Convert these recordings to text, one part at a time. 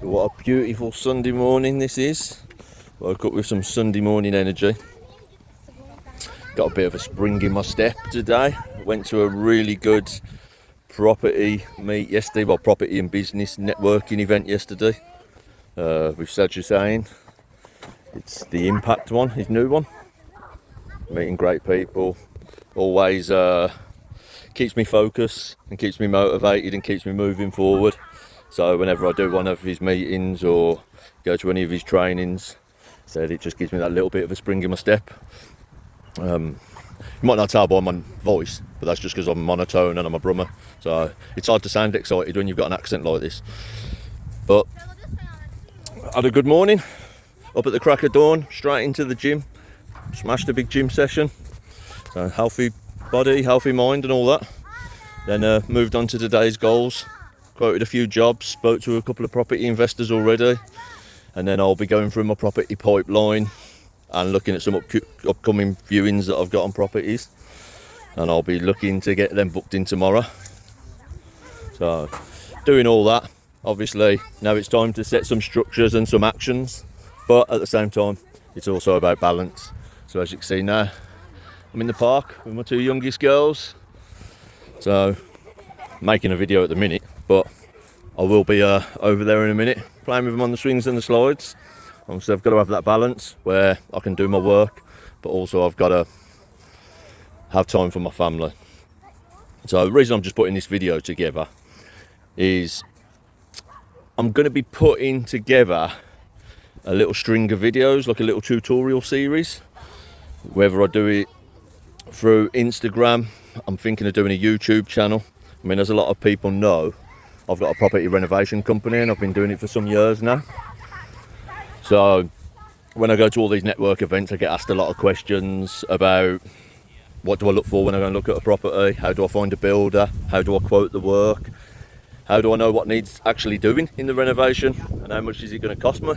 What a beautiful Sunday morning this is. Woke up with some Sunday morning energy. Got a bit of a spring in my step today. Went to a really good property meet yesterday, well, property and business networking event yesterday with Saj Hussain. It's the Impact one, his new one. Meeting great people. Always keeps me focused and keeps me motivated and keeps me moving forward. So whenever I do one of his meetings or go to any of his trainings, said it just gives me that little bit of a spring in my step. You might not tell by my voice, but that's just because I'm monotone and I'm a brummer. So it's hard to sound excited when you've got an accent like this. But had a good morning. Up at the crack of dawn, straight into the gym. Smashed a big gym session. So healthy body, healthy mind and all that. Then moved on to today's goals. Quoted a few jobs, spoke to a couple of property investors already, and then I'll be going through my property pipeline and looking at some upcoming viewings that I've got on properties, and I'll be looking to get them booked in tomorrow. So doing all that, obviously now it's time to set some structures and some actions, but at the same time it's also about balance. So as you can see now, I'm in the park with my two youngest girls, so making a video at the minute, but I will be over there in a minute playing with them on the swings and the slides. Obviously I've got to have that balance where I can do my work, but also I've got to have time for my family. So the reason I'm just putting this video together is I'm going to be putting together a little string of videos, like a little tutorial series. Whether I do it through Instagram, I'm thinking of doing a YouTube channel. I mean, as a lot of people know, I've got a property renovation company and I've been doing it for some years now. So when I go to all these network events, I get asked a lot of questions about what do I look for when I go and look at a property? How do I find a builder? How do I quote the work? How do I know what needs actually doing in the renovation? And how much is it going to cost me?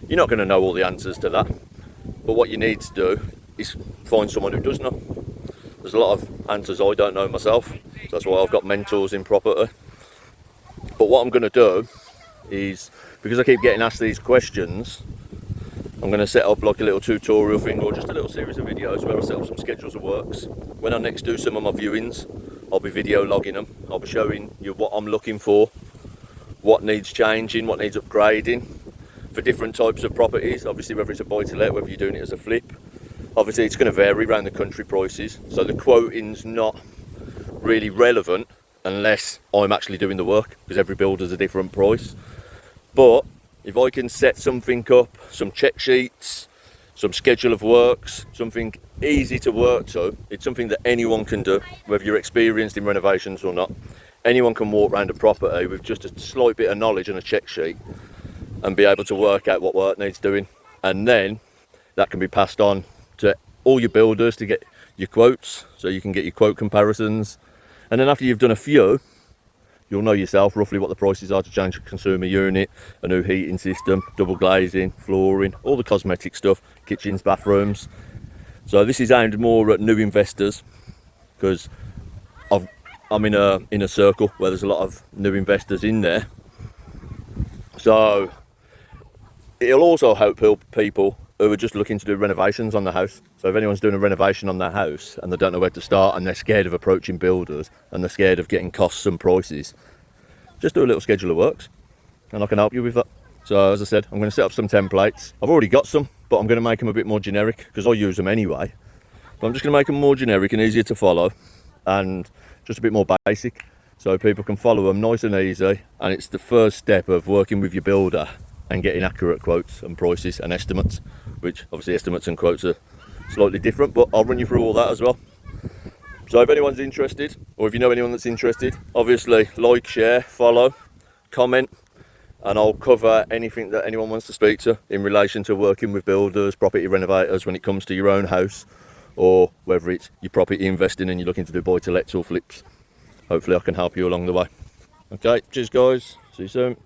You're not going to know all the answers to that. But what you need to do is find someone who does know. There's a lot of answers I don't know myself. So that's why I've got mentors in property. But what I'm going to do is, because I keep getting asked these questions, I'm going to set up like a little tutorial thing or just a little series of videos where I set up some schedules of works. When I next do some of my viewings, I'll be video logging them. I'll be showing you what I'm looking for, what needs changing, what needs upgrading for different types of properties. Obviously, whether it's a buy-to-let, whether you're doing it as a flip. Obviously, it's going to vary around the country prices. So the quoting's not really relevant unless I'm actually doing the work, because every builder's a different price. But if I can set something up, some check sheets, some schedule of works, something easy to work to, it's something that anyone can do, whether you're experienced in renovations or not. Anyone can walk around a property with just a slight bit of knowledge and a check sheet and be able to work out what work needs doing. And then that can be passed on to all your builders to get your quotes, so you can get your quote comparisons. And then after you've done a few, you'll know yourself roughly what the prices are to change a consumer unit, a new heating system, double glazing, flooring, all the cosmetic stuff, kitchens, bathrooms. So this is aimed more at new investors, because I'm in a circle where there's a lot of new investors in there. So it'll also help people who are just looking to do renovations on the house. So if anyone's doing a renovation on their house and they don't know where to start and they're scared of approaching builders and they're scared of getting costs and prices, just do a little schedule of works and I can help you with that. So as I said, I'm going to set up some templates. I've already got some, but I'm going to make them a bit more generic because I use them anyway. But I'm just going to make them more generic and easier to follow and just a bit more basic, so people can follow them nice and easy. And it's the first step of working with your builder and getting accurate quotes and prices and estimates, which obviously estimates and quotes are slightly different, but I'll run you through all that as well. So if anyone's interested, or if you know anyone that's interested, obviously like, share, follow, comment, and I'll cover anything that anyone wants to speak to in relation to working with builders, property renovators when it comes to your own house, or whether it's your property investing and you're looking to do buy-to-lets or flips. Hopefully I can help you along the way. Okay, cheers guys, see you soon.